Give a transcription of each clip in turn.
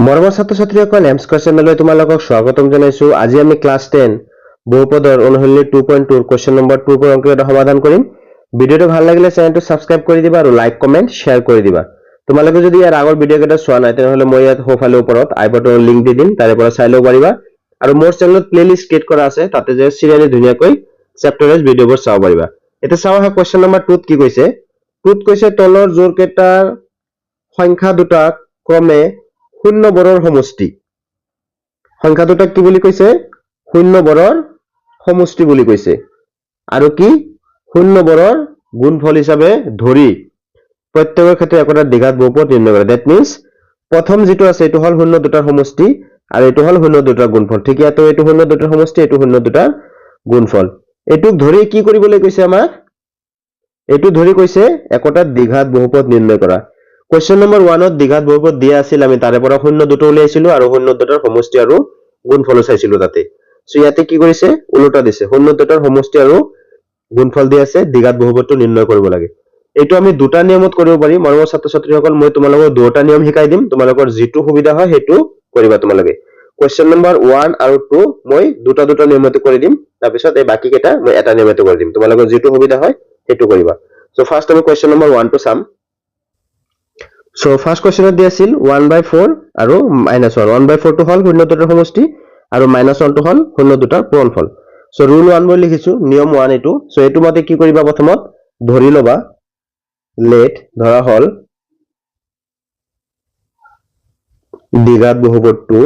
মৰমৰ ছাত্ৰ ছাত্ৰীসকল এম স্কয়াৰ চেনেললৈ তোমালোকক স্বাগতম জনাইছো। আজি আমি ক্লাছ 10 বহুপদৰ অনুশীলনী 2.2 কোৱেশ্চন নম্বৰ 2 ৰ অংক এটা সমাধান কৰিম। ভিডিওটো ভাল লাগিলে চেনেলটো সাবস্ক্ৰাইব কৰি দিবা আৰু লাইক কমেন্ট শেয়াৰ কৰি দিবা। তোমালোকে যদি ইয়াৰ আগৰ ভিডিও কেইটা চোৱা নাই তেনেহলে মই ইয়াত সোঁফালে ওপৰত আই বাটনৰ লিংক দি দিম, তাৰে পৰা চাই ল'ব পাৰিবা। আৰু মোৰ চেনেলত প্লেলিষ্ট ক্ৰিয়েট কৰা আছে, তাতে যে সিৰিয়ালি ধুনীয়াকৈ চেপ্টাৰ ওয়াইজ ভিডিওবোৰ চাব পাৰিবা। এটা চাও হা কোৱেশ্চন নম্বৰ 2 ত কি কৈছে। 2 ত কৈছে তলৰ জোৰ কেইটাৰ সংখ্যা দুটাক ক্ৰমে শূন্য বৰৰ সমষ্টি। সংখ্যা দুটাক কি বুলি কৈছে? শূন্য বৰৰ সমষ্টি বুলি কৈছে। আৰু কি শূন্য বৰৰ গুণফল হিচাপে ধৰি প্ৰত্যেকৰ ক্ষেত্ৰে একোটা দ্বিঘাত বহুপদ নিৰ্ণয় কৰে। দ্যাট মিন্স প্ৰথম যেটো আছে এটো হল শূন্য দুটাৰ সমষ্টি আৰু এটো হল শূন্য দুটাৰ গুণফল। ঠিক আছে, এটো শূন্য দুটাৰ সমষ্টি, এটো শূন্য দুটাৰ গুণফল। এটোক ধৰি কি কৰিবলৈ কৈছে আমাক? এটো ধৰি কৈছে একোটা দ্বিঘাত বহুপদ নিৰ্ণয় কৰা। কোৱেশ্চন নম্বৰ 1 ত দ্বিঘাত বহুপদ দিয়া আছিল, আমি তাৰে পৰা শূন্য দুটো উলিয়াইছিলো আৰু শূন্য দুটাৰ সমষ্টি আৰু গুণফল চাইছিলো তাতে। সো ইয়াতে কি কৰিছে? উল্টা দিছে। শূন্য দুটাৰ সমষ্টি আৰু গুণফল দি আছে, দ্বিঘাত বহুপদটো নিৰ্ণয় কৰিব লাগে। এইটো আমি দুটা নিয়মত কৰিব পাৰি। মৰমৰ ছাত্ৰ ছাত্ৰীসকল মই তোমালোকক দুটা নিয়ম শিকাই দিম, তোমালোকৰ যেটো সুবিধা হয় সেইটো কৰিবা তোমালোকে। কোৱেশ্চন নম্বৰ 1 আৰু 2 মই দুটা নিয়মতে কৰি দিম, তাৰ পিছত এই বাকি কেইটা মই এটা নিয়মতে কৰি দিম। তোমালোকৰ যেটো সুবিধা হয় সেইটো কৰিবা। সো ফাৰ্স্ট আমি কোৱেশ্চন নম্বৰ 1 টো চাম। So first question দি আছিল 1/4 আৰু -1 1/4 টো হল শূন্য দুটাৰ সমষ্টি আৰু -1 টো হল শূন্য দুটাৰ পূৰণফল। So rule 1 বুলি লিখিছো, নিয়ম 1 এটো। So এটো মতে কি কৰিবা? প্ৰথমত ধৰি লবা, let ধৰা হল দ্বিঘাত বহুপদটো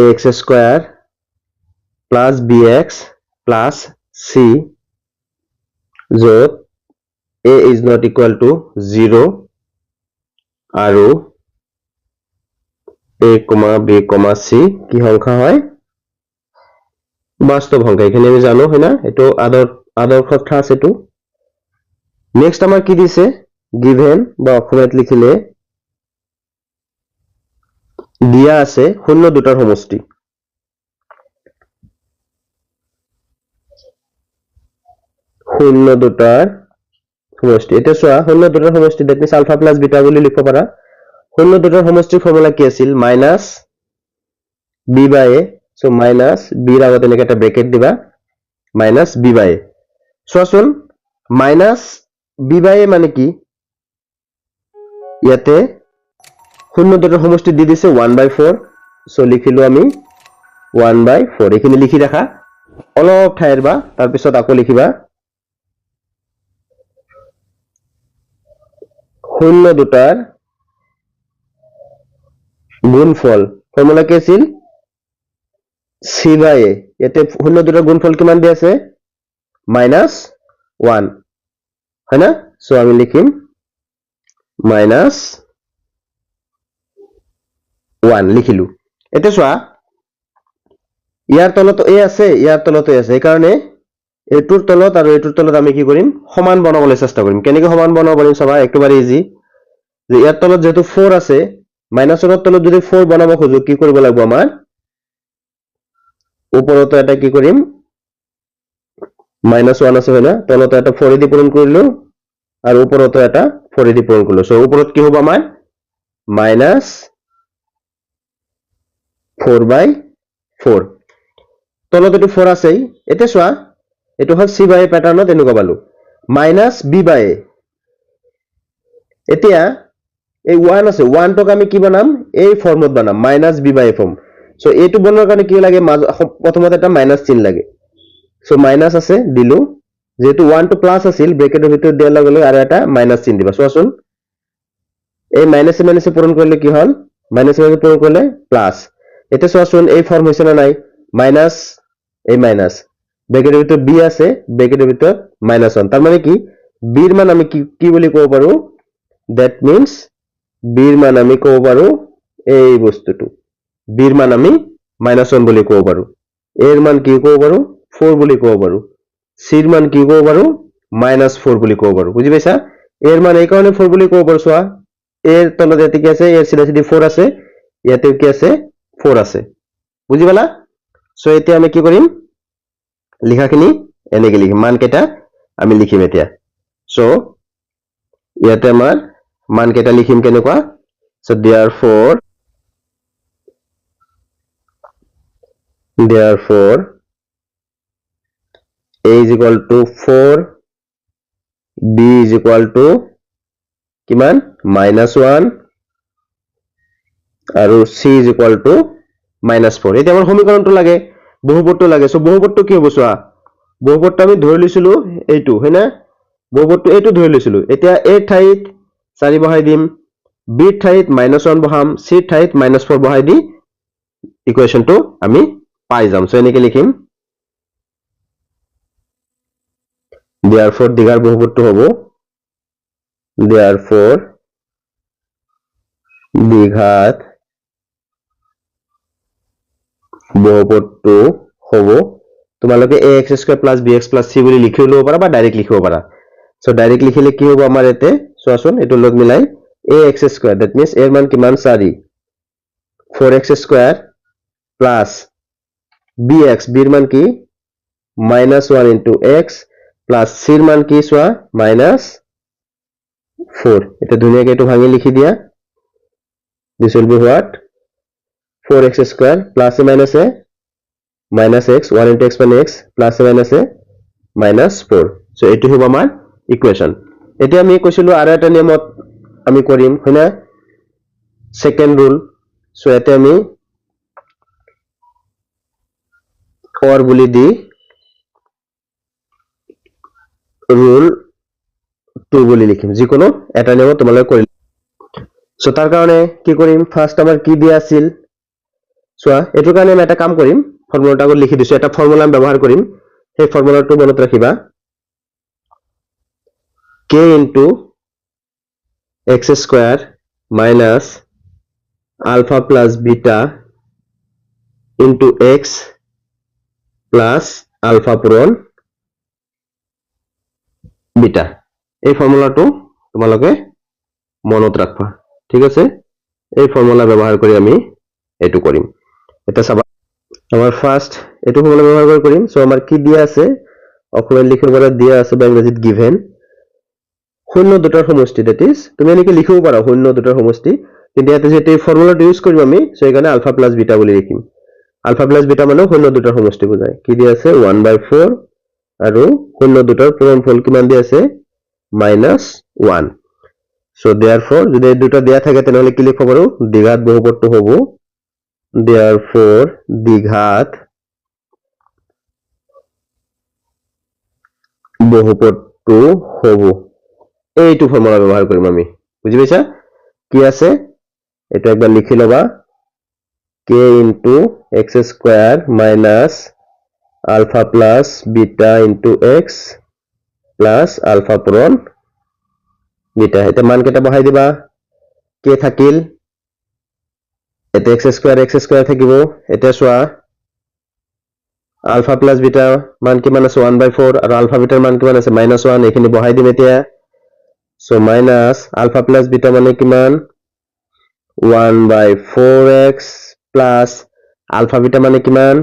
ax² plus bx plus c যত a is not equal to 0 আৰু a, b, c কি সংখ্যা হয়? বাস্তৱ সংখ্যা। এখানে আমি জানো হয় না, এটো আদৰ্শ ঠাঁচ এটো। নেক্সট আমাৰ কি দিছে? given বা অসমীয়াত লিখিলে দিয়া আছে শূন্য দুটাৰ সমষ্টি। শূন্য দুটাৰ সমষ্টি। এটা চোৱা, শূন্য দুটাৰ সমষ্টি that means alpha plus beta বুলি লিখিব পাৰা। শূন্য দুটাৰ সমষ্টিৰ ফৰ্মুলা কি আছিল? Minus b by a। So minus b ৰ আগত এনেকৈ এটা ব্ৰেকেট দিবা, মাইনাস b বাই a। চোৱাচোন, মাইনাস b বাই a মানে কি? ইয়াতে শূন্য দুটাৰ সমষ্টি দি দিছে 1/4। সো লিখিলো আমি 1/4। এইখিনি লিখি ৰাখা অলপ ঠাইৰ বা, তাৰ পিছত আকৌ লিখিবা শূন্য দুটাৰ গুণফল। ফৰ্মুলা কি আছিল? c by a। ইয়াতে শূন্য দুটাৰ গুণফল কিমান দি আছে? -1 হয় না? সো আমি লিখিম -1 লিখিলো। এটা চোৱা, ইয়াৰ তলত a আছে, ইয়াৰ তলত a আছে, এই কাৰণে এটোৰ তলত আৰু এটোৰ তলত আমি কি কৰিম? সমান বনাবলৈ চেষ্টা কৰিম। কেনেকৈ সমান বনাব পাৰিম চাবা, একেবাৰে ইজি। যে ইয়াৰ তলত যেহেতু 4 আছে, মাইনাসৰ তলত যদি 4 বনাব খোজো কি কৰিব লাগিব? আমাৰ ওপৰতো এটা কি কৰিম? -1 আছে হয় না, তলতো এটা 4 দি পূৰণ কৰিলো আৰু ওপৰতো এটা 4 দি পূৰণ কৰিলো। সো ওপৰত কি হ'ব আমাৰ? -4/4। তলত এটো 4 আছেই। এতিয়া চোৱা, এটো হল c বাই a প্যাটাৰ্ণত এনেকুৱা পালো, -b বাই a। এতিয়া এই 1 আছে, 1 টক আমি কি বনাম? এই ফৰ্মত বনাম, -b by a form. So এইটো বনোৱাৰ কাৰণে কি লাগে? প্ৰথমতে এটা মাইনাস চিন লাগে। সো মাইনাস আছে দিলো, যেহেতু 1 টো প্লাস আছিল, ব্ৰেকেটৰ ভিতৰত দিয়াৰ লগে লগে আৰু এটা মাইনাস চিন দিবা। চোৱাচোন, এই মাইনাসে মাইনাসে পূৰণ কৰিলে কি হল? মাইনাসে মাইনাসে পূৰণ কৰিলে প্লাস। এতিয়া চোৱাচোন, এই ফৰ্ম হৈছে না নাই? মাইনাস, এই মাইনাস, ব্ৰেকেটৰ ভিতৰত b আছে, ব্ৰেকেটৰ ভিতৰত -1। তাৰ মানে কি? b ৰ মান আমি কি বুলি ক'ব পাৰো? দ্যাট মিন্স b ৰ মান আমি ক'ব পাৰো এই বস্তুটো। b ৰ মান আমি -1 বুলি ক'ব পাৰো। a ৰ মান কি ক'ব পাৰো? 4 বুলি ক'ব পাৰো। c ৰ মান কি ক'ব পাৰো? -4 বুলি ক'ব পাৰো। বুজি পাইছা? a ৰ মান এই কাৰণে 4 বুলি ক'ব পাৰো। চোৱা, a ৰ তলত ইয়াতে কি আছে? a ৰ চিধা চিধি 4 আছে, ইয়াতে কি আছে? 4 আছে। বুজি পালা? সো এতিয়া আমি কি কৰিম? লিখাখিনি এনেকৈ লিখিম, মান কেইটা আমি লিখিম এতিয়া। সো ইয়াতে আমাৰ মান কেইটা লিখিম কেনেকুৱা so therefore a is equal to 4 b is equal to কিমান -1 আৰু c is equal to -4 এতিয়া আমাৰ সমীকৰণটো লাগে বহুপদটো লাগে সো বহুপদটো কি হ'ব চোৱা বহুপদটো আমি ধৰি লৈছিলো এইটো হেনা বহুপদটো এইটো ধৰি লৈছিলো এতিয়া a ঠাইত 4 বহাই দিম b ঠাইত -1 বহাম c ঠাইত -4 বহাই দি ইকুৱেশ্যনটো আমি পাই যাম সো এনেকৈ লিখিম therefore দিগাৰ বহুপদটো হ'ব therefore দ্বিঘাত বহুপদটো হ'ব তোমালোকে ax² + bx + c বুলি লিখিও ল'ব পাৰা বা ডাইৰেক্ট লিখিব পাৰা সো ডাইৰেক্ট লিখিলে কি হ'ব আমাৰ এতে চোৱাচোন এটো লগ মিলাই ax² দ্যাট মিন্স এর মান কিমান 4 4x² প্লাস bx b এর মান কি -1 * x প্লাস c এর মান কি চোৱা -4 এটা ধুনিয়াকে এটো ভাঙি লিখি দিয়া this will be what 4x² plus a minus a minus x 1 * x + x plus a minus a -4 so এটো হ'ব আমাৰ ইকুৱেশ্যন এতিয়া আমি কৈছিলো আৰু এটা নিয়মত আমি কৰিম হয়না সেকেন্ড ৰুল সো এতে আমি or বুলি দি ৰুল 2 বুলি লিখিম যিকোনো এটা নিয়ম তোমালোকে কৰি সো তাৰ কাৰণে কি কৰিম ফাৰ্স্ট আমাৰ কি দিয়া আছিল সোয়া এটো কাৰণে আমি এটা কাম কৰিম ফৰ্মুলাটা আগত লিখি দিছো এটা ফৰ্মুলা আমি ব্যৱহাৰ কৰিম সেই ফৰ্মুলাটো মনত ৰাখিবা k * x² minus alpha plus beta into x plus alpha পূৰণ beta এই ফৰ্মুলাটো তোমালোকে মনত ৰাখবা ঠিক আছে এই ফৰ্মুলা ব্যৱহাৰ কৰি আমি এটো কৰিম এটা চাবা আমাৰ ফাৰ্স্ট এটো ফৰ্মুলা ব্যৱহাৰ কৰিম সো আমাৰ কি দিয়া আছে অসমীয়া লিখিব পৰা দিয়া আছে বা ইংৰাজীত গিভেন শূন্য দুটাৰ সমষ্টি দ্যাট ইজ তুমি এনেকৈ লিখিব পাৰা শূন্য দুটাৰ সমষ্টি কিন্তু ইয়াতে যেতে ফৰ্মুলাটো ইউজ কৰিম আমি সো এখানে আলফা প্লাস বিটা বুলি লিখিম আলফা প্লাস বিটা মানে শূন্য দুটাৰ সমষ্টি বুজায় কি দিয়া আছে 1/4 আৰু শূন্য দুটাৰ পূৰণফল কিমান দিয়া আছে -1 সো therefore যদি এই দুটা দিয়া থাকে তেনহলে কি লিখব পাৰো দ্বিঘাত বহুপদটো হ'ব therefore দ্বিঘাত বহুপদটো হ'ব এইটো ফৰ্মুলা ব্যৱহাৰ কৰিম আমি বুজি পাইছা কি আছে এটা একবার লিখি লবা k * x² minus alpha plus beta into x plus alpha পূৰণ beta এটা মান কেটা বহাই দিবা k থাকিল এটা x² থাকিব এটা সোয়া alpha plus beta মান কিমান আছে 1/4 আৰু alpha beta মান কিমান আছে -1 এখিনি বহাই দিম এতিয়া so minus alpha plus beta মানে কিমান 1/4x plus alpha beta মানে কিমান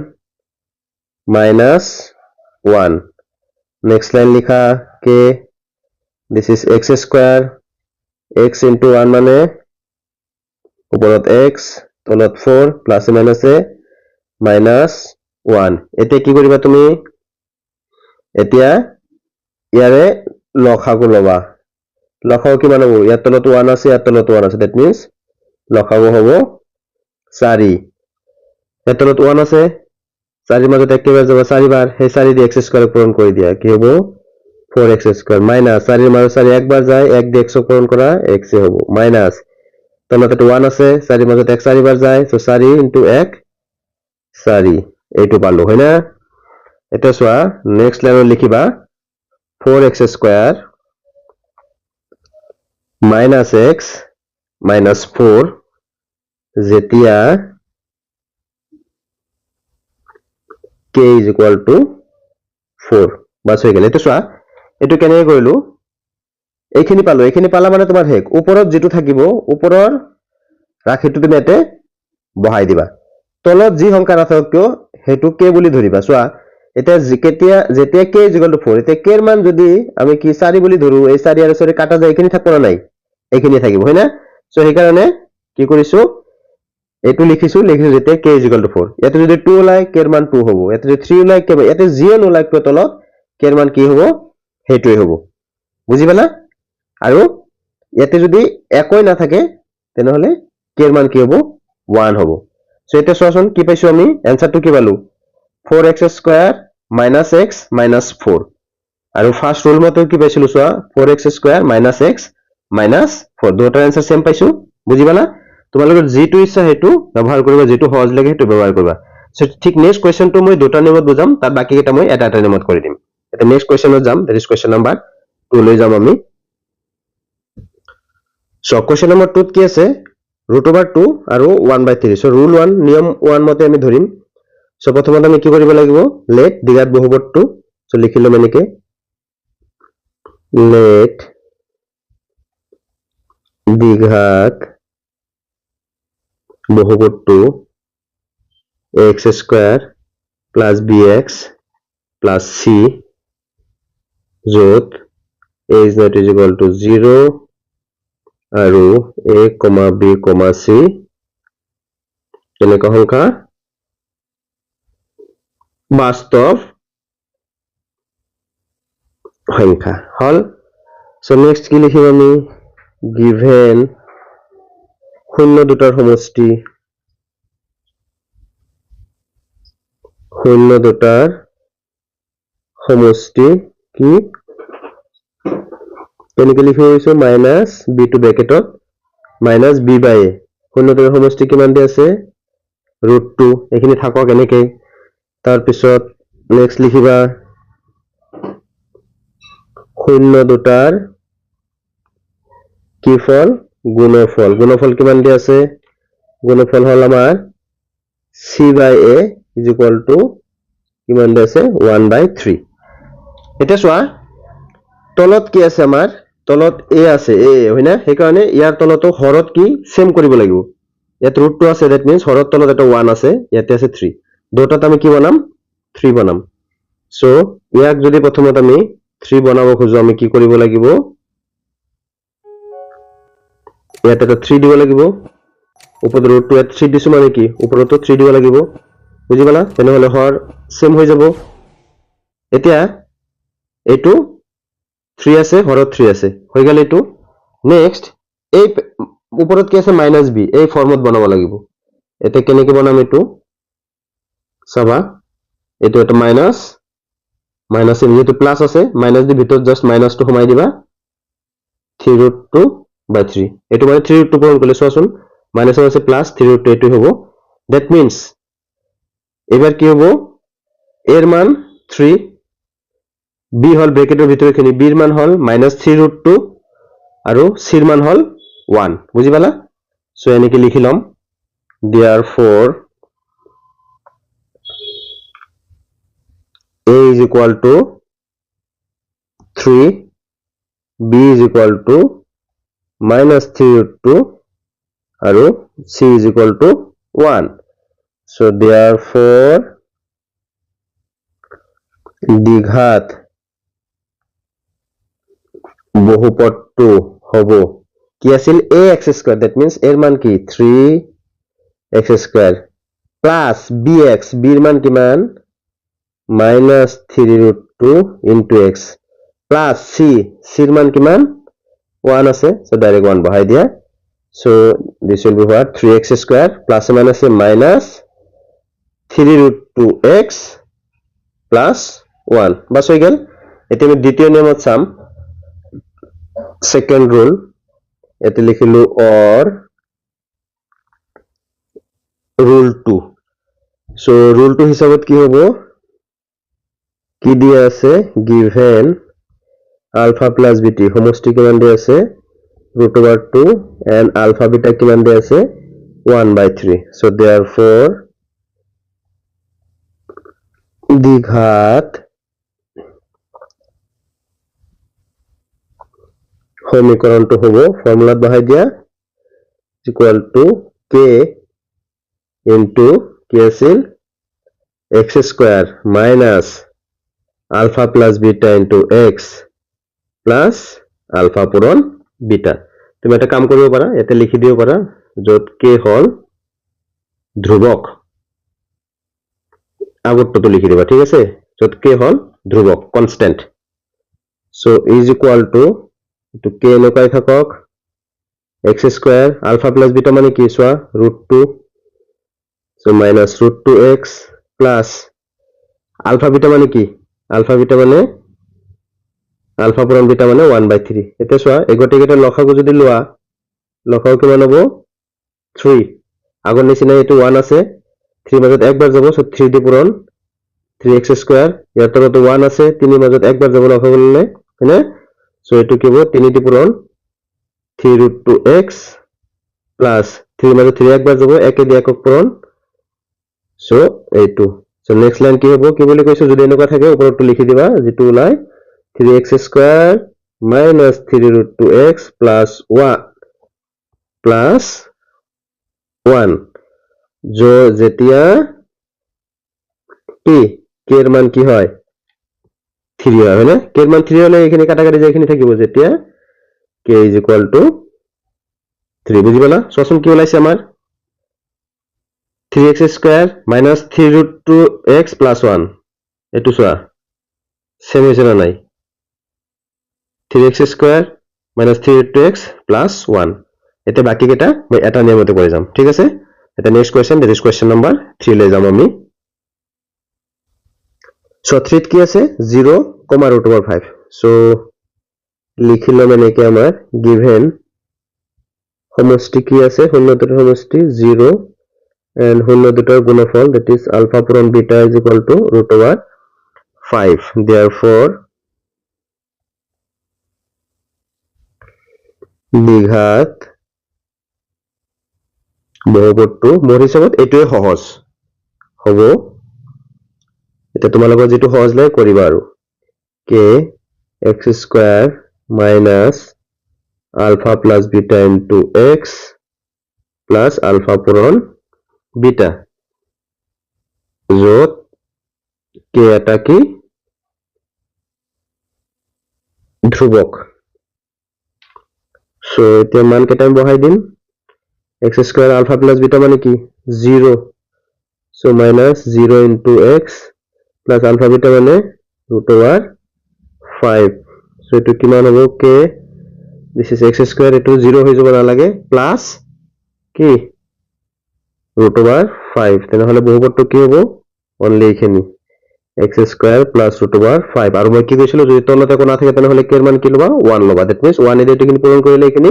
-1 next line লিখা k this is x² x into 1 মানে উপৰত x তলত 4 plus minus a -1 এতে কি কৰিবা তুমি এতিয়া ইয়াৰে লসাগু লবা লসাগু কিমান হ'ব ইয়াৰ তলত 1 আছে ইয়াৰ তলত 1 আছে that means লসাগু হ'ব 4 ইয়াৰ তলত 1 আছে 4 মাজত একেবাৰে যাব 4 বাৰ সেই 4 দি x² পূৰণ কৰি দিয়া কি হ'ব 4x² minus 4 মাজত 4 একবাৰ যায় 1 দি x পূৰণ কৰা x এ হ'ব minus তলতে 1 আছে 4 মাজত x 4 বাৰ যায় সো 4 * 1 4 এইটো পালো হয়না এটা সোয়া নেক্সট লাইনত লিখিবা 4x² minus x minus 4 যেতিয়া k is equal to 4 বাস হৈ গেল এটা সোয়া এটো কেনে কৰিলো এইখিনি পালা মানে তোমাৰ হেক ওপৰত যেটো থাকিব ওপৰৰ ৰাখিটো তুমি এতে বহাই দিবা তলত যি সংখ্যা নাথাকক কিয় হেতু k বুলি ধৰিবা সোয়া এটা যেতিয়া k = 4 এতিয়া k এৰ মান যদি আমি কি 4 বুলি ধৰো এই 4 আৰু 4 কাটা যায় এখিনি থাকব না নাই এখিনি থাকিব হয় না সো সেই কাৰণে কি কৰিছো এটো লিখিছো যেতিয়া k = 4 ইয়াতে যদি 2 ওলাই k এর মান 2 হ'ব ইয়াতে যদি 3 ওলাই k ইয়াতে যিয়ে নোলাই কিয় তলত k এর মান কি হ'ব হেইটোই হ'ব বুজি পালা আৰু ইয়াতে যদি একই না থাকে তেনেহলে k এর মান কি হ'ব 1 হ'ব সো এটা সরাসরি কি পাইছো আমি आंसरটো কি পালো 4x² - x - 4 আৰু ফাৰ্স্ট ৰুল মতে কি পাইছিলো সোয়া 4x² - x - 4 দুটাৰ आंसर সেম পাইছো বুজি পালা তোমালোকৰ যেটো ইচ্ছা হেতু ব্যৱহাৰ কৰিবা যেটো সহজ লাগে হেতু ব্যৱহাৰ কৰিবা সো ঠিক নেক্সট কোৱেশ্চনটো মই দুটা নিয়মত বুজাম তাৰ বাকি এটা মই এটা নিয়মত কৰি দিম এটা নেক্সট কোৱেশ্চনত যাম দ্যাট ইজ কোৱেশ্চন নাম্বাৰ 2 লৈ যাম আমি সো কোৱেশ্চন নাম্বাৰ 2 কি আছে √2 আৰু 1/3 সো rule 1 নিয়ম 1 মতে আমি ধৰিম সো প্ৰথমতে আমি কি কৰিব লাগিব let দ্বিঘাত বহুপদটো সো লিখিলো এনেকে let দ্বিঘাত বহুপদটো x² + bx + c যত a is not equal to 0 আৰু a, b, c কেনেকুৱা সংখ্যা বাস্তৱ সংখ্যা হল সো নেক্সট কি লিখিম আমি given শূন্য দুটাৰ সমষ্টি কি কেনেকৈ লিখিব হৈছে -b টু ব্ৰেকেটত -b/a শূন্য দুটাৰ সমষ্টি কিমান দি আছে √2 এখিনি থাকক এনেকৈ তাৰ পিছত নেক্সট লিখিবা শূন্য দুটাৰ কি ফল গুণফল কিমান দি আছে গুণফল হল আমাৰ c/a = কিমান দি আছে 1/3 এটা চোৱা তলত কি আছে আমাৰ তলত a আছে a হয় না সেই কাৰণে ইয়াৰ তলতো হৰত কি সেম কৰিব লাগিব ইয়াত √2 আছে দ্যাট মিন্স হৰত তলত এটা 1 আছে ইয়াতে আছে 3 দুটাত আমি কি বনাম 3 বনাম সো ইয়াক যদি প্ৰথমত আমি 3 বনাব খুজো আমি কি কৰিব লাগিব ইয়াতে এটা 3 দিব লাগিব ওপৰত √2 ইয়াত 3 দিছো মানে কি ওপৰতো 3 দিব লাগিব বুজি পালা তেনেহলে হৰ সেম হৈ যাব এতিয়া এটো 3 আছে হৰত 3 আছে হৈ গেল এটো নেক্সট এই ওপৰত কি আছে -b এই ফৰ্মত বনাব লাগিব এতে কেনেকৈ বনাম এটো চাবা এটো এটা মাইনাস যেহেতু প্লাস আছে মাইনাস দি ভিতৰত জাস্ট মাইনাসটো সোমাই দিবা 3√2/3 এটো মানে 3√2 পূৰণ কৰিলে চোৱাচোন মাইনাস আছে প্লাস 3√2 এটো হ'ব দ্যাট মিন্স এবাৰ কি হ'ব এৰ মান 3 b হল ব্ৰ্যাকেটেৰ ভিতৰে খিনি b এৰ মান হল -3√2 আৰু c এর মান হল 1 বুঝি পালা সো এনেকে লিখিলাম therefore a is equal to 3 b is equal to -3√2 আৰু c is equal to 1 so therefore দ্বিঘাত বহুপদটো হ'ব কি আছিল ax² that means এর মান কি 3x² plus bx b এর মান কিমান -3√2 into x plus c এর মান কিমান 1 আছে so direct 1 বহাই দিয়া so this will be what 3x² plus minus -3√2x plus 1 বাস হৈ গেল এতিয়া আমি দ্বিতীয় নিয়মত চাম সেকেন্ড রুল এতে লিখিলো or rule 2 so rule 2 হিসাবত কি হ'ব কি দিয়া আছে given alpha plus bt সমষ্টি কিমান দিয়া আছে √2 and alpha beta কিমান দিয়া আছে 1/3 so therefore দ্বিঘাত সমীকৰণটো হ'ব ফৰ্মুলাত বহাই দিয়া equal to k into কি আছিল x square minus alpha plus beta into x plus alpha পূৰণ beta তুমি এটা কাম কৰিব পাৰা ইয়াতে লিখি দিব পাৰা যত k হল ধ্ৰুবক আগতটো লিখি দিবা ঠিক আছে যত k হল ধ্ৰুবক constant so is equal to k এনেকৈ থাকক x square alpha plus beta মানে কি সোয়া √2 so minus √2x plus alpha beta মানে কি alpha beta মানে alpha পূরণ beta মানে 1/3 এতে সোয়া এগোটেগেটা লসাগু যদি লোৱা লসাগু কিমান হ'ব 3 আগৰ নিচিনা এটো 1 আছে 3 মাজত একবাৰ যাব সো 3 দি পূৰণ 3x square ইয়াৰ তলতে 1 আছে 3 মাজত একবাৰ যাব লসাগু ললে হয়নে সো এটো কি হ'ব 3 দি পূৰণ 3√2x plus 3 মাজত 3 একবাৰ যাব একে দি একক পূৰণ সো এইটো সো নেক্সট লাইন কি হ'ব কি বুলি কৈছো যদি এনেকুৱা থাকে ওপৰটো লিখি দিবা যেটো ওলাই 3x square minus 3√2x plus 1 जो যেতিয়া কি k এর মান কি হয় 3 হয় না k এর মান 3 হলে এখানে কাটাকাটি যায় এখানে থাকিব যেতিয়া k is equal to 3 বুঝিবলা সসম কি ওলাইছে আমার 3x square minus 3√2x plus 1 এটু সোয়া সেম হইছে না নাই 3x square minus 3√2x plus 1 এতে বাকি কেটা মই এটা নিয়মতে করে যাম ঠিক আছে এটা next question that is question number 3 লে যাম আমি সো 3 কি আছে 0, √5 সো লিখিলাম এনেকে আমার গিভেন সমষ্টি কি আছে শূন্য দুটার সমষ্টি 0 and শূন্য দুটার গুণফল that is alpha পূরণ beta is equal to √5 therefore দ্বিঘাত বহুপদটো মোৰ হিচাপত এটোৱে সহজ হ'ব এটা তোমালোকৰ যেটো সহজ লাগে কৰিবা আৰু k x square minus alpha plus beta into x plus alpha পূরণ beta যত k এটা কি ধ্রুবক সো এতে মান কেটা আমি বহাই দিম x square alpha plus beta মানে কি 0 so minus 0 into x plus alpha beta মানে √5 so এটো কিমান হ'ব k this is x square এটো 0 হৈ যাব না লাগে plus কি √5 তেনেহলে বহুপদটো কি হ'ব only এখানে x square plus √5 আৰু মই কি কৈছিলো যদি তলতে কোন না থাকে তেনেহলে k এর মান কি লবা 1 লবা that means 1 এ এটো কিনি পূরণ কৰিলে এখানে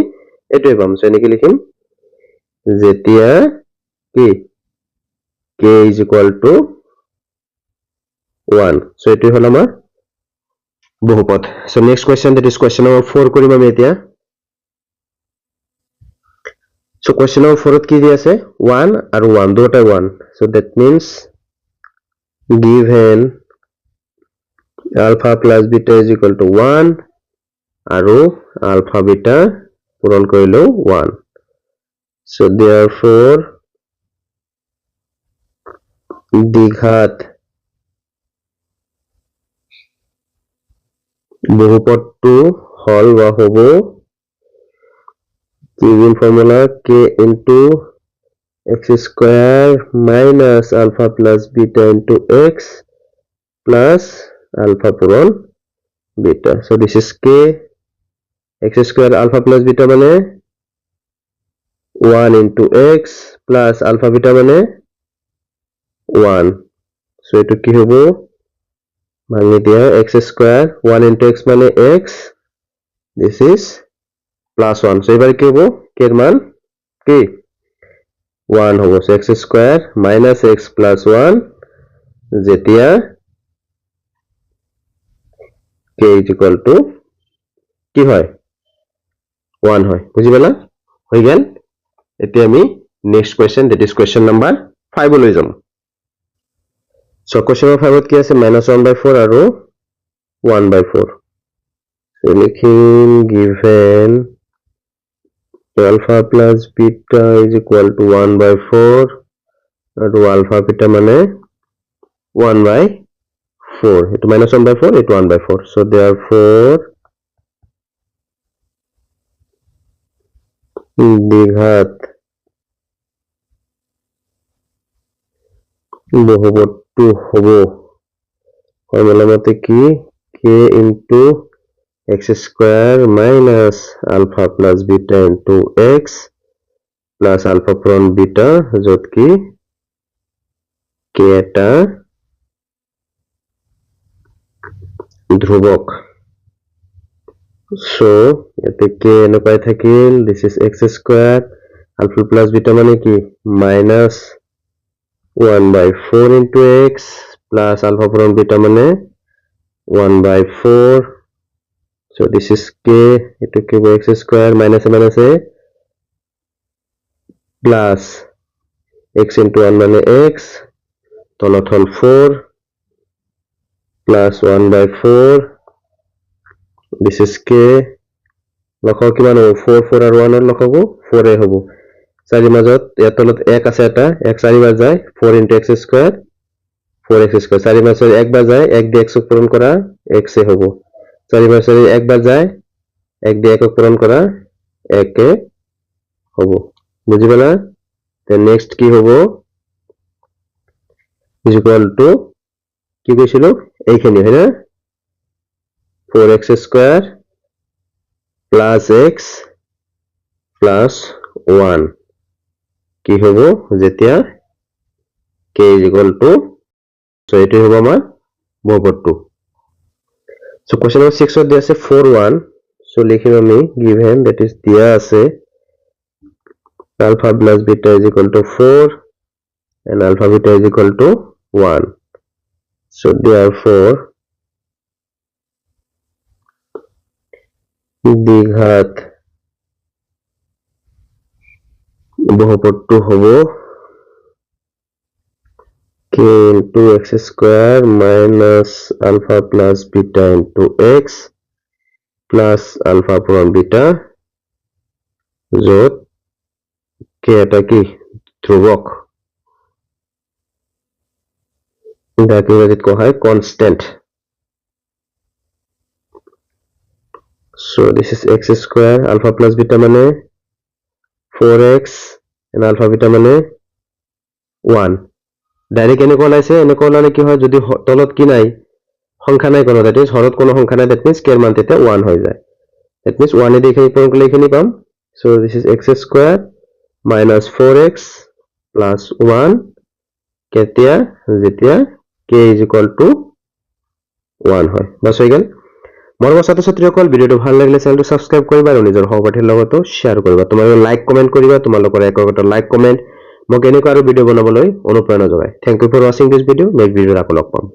এটোই পাম সো এনেকে লিখিম যেতিয়া কি k is equal to 1 so এটোই হল আমাৰ বহুপদ so next question that is question number 4 কৰিম আমি এতিয়া so question number 4 ত কি দি আছে 1 আৰু 1 দুটাই 1 so that means given alpha plus beta is equal to 1 আৰু alpha beta পূৰণ কৰিলো 1 so therefore দ্বিঘাত বহুপদটো হল বা হ'ব given formula k into x square minus alpha plus beta into x plus alpha পূরণ beta so this is k x square alpha plus beta মানে 1 into x plus alpha beta মানে 1 so এটো কি হ'ব ভাঙি দিয়া x square 1 into x মানে x this is plus 1 so এবারে কি হ'ব k এর মান কি 1 হ'ব so x square minus x plus 1 যেতিয়া k is equal to কি হয় 1 হয় বুঝিবলা হৈ গেল এতিয়া আমি next question that is question number 5 লৈ যাম so question number 5 ত কি আছে -1/4 আৰু 1/4 so লিখিম given alpha plus beta is equal to 1/4 আৰু alpha beta মানে 1 by 4 এটো minus 1 by 4 এটো 1 by 4 so therefore দ্বিঘাত বহুপদটো হ'ব ফর্মুলা মতে কি k into x square minus alpha plus beta into x plus alpha upon beta যত কি k এটা ধ্রুবক so এতে k এনেকৈ থাকিল this is x square alpha plus beta মানে কি minus 1 by 4 into x plus alpha upon beta মানে 1 by 4 so this is k eto ki x square minus a plus x into 1 মানে x তলত হল 4 plus 1 by 4 this is k লখাও কিমান হ'ব 4 4 আর 1 এর লখাবো 4 এ হ'ব চাৰি মাজত ইয়াত তলত 1 আছে এটা 1 চাৰি বাৰ যায় 4 into x square 4x square চাৰি মাজত 1 বাৰ যায় 1 দিয়ে x পূৰণ কৰা x এ হ'ব চাৰি বাৰ চাৰি 1 বাৰ যায় 1 দিয়ে 1 পূরণ করা 1 এ হ'ব বুঝি পালা তে নেক্সট কি হ'ব is equal to কি কইছিল এইখানে হয় না 4x square plus x plus 1 কি হব যেতিয়া k is equal to so এটাই হবে আমার বহুপদটো so question number 6 এর দিয়া আছে 4 1 so লিখিম আমি given that is দিয়া আছে alpha plus beta is equal to 4 and alpha beta is equal to 1 so therefore দ্বিঘাত বহুপদটো হ'ব k into x square minus alpha plus beta into x plus alpha upon beta যত k এটা কি ধ্রুবক যাকে ইংরেজিত কোৱা হয় constant so this is x square alpha plus beta মানে 4x and alpha beta মানে 1 ডাইরেক্ট এনেকুৱা লাইছে এনেকুৱা লালে কি হয় যদি তলত কি নাই সংখ্যা নাই কোনো দ্যাট ইজ হরত কোনো সংখ্যা নাই দ্যাট মিন্স k এর মান তেতে 1 হয়ে যায় দ্যাট মিন্স 1 এ দিয়ে এখানে পূরণ করলে এখানে পাম so this is x square minus 4x plus 1 কেতিয়া যেতিয়া k is equal to 1 হয় বাস হয়ে গেল মৰমৰ ছাত্ৰ-ছাত্ৰীসকল ভিডিওটো ভাল লাগিলে চেনেলটো সাবস্ক্ৰাইব কৰিবা আৰু নিজৰ সহপাঠীৰ লগতো শেয়াৰ কৰিবা তোমালোকে লাইক কমেন্ট কৰিবা তোমালোকৰ এককটা লাইক কমেন্ট মোক এনেকুৱা আৰু ভিডিও বনাবলৈ অনুপ্ৰেৰণা যোগায় thank you for watching this video next ভিডিওত আকৌ লগ পাম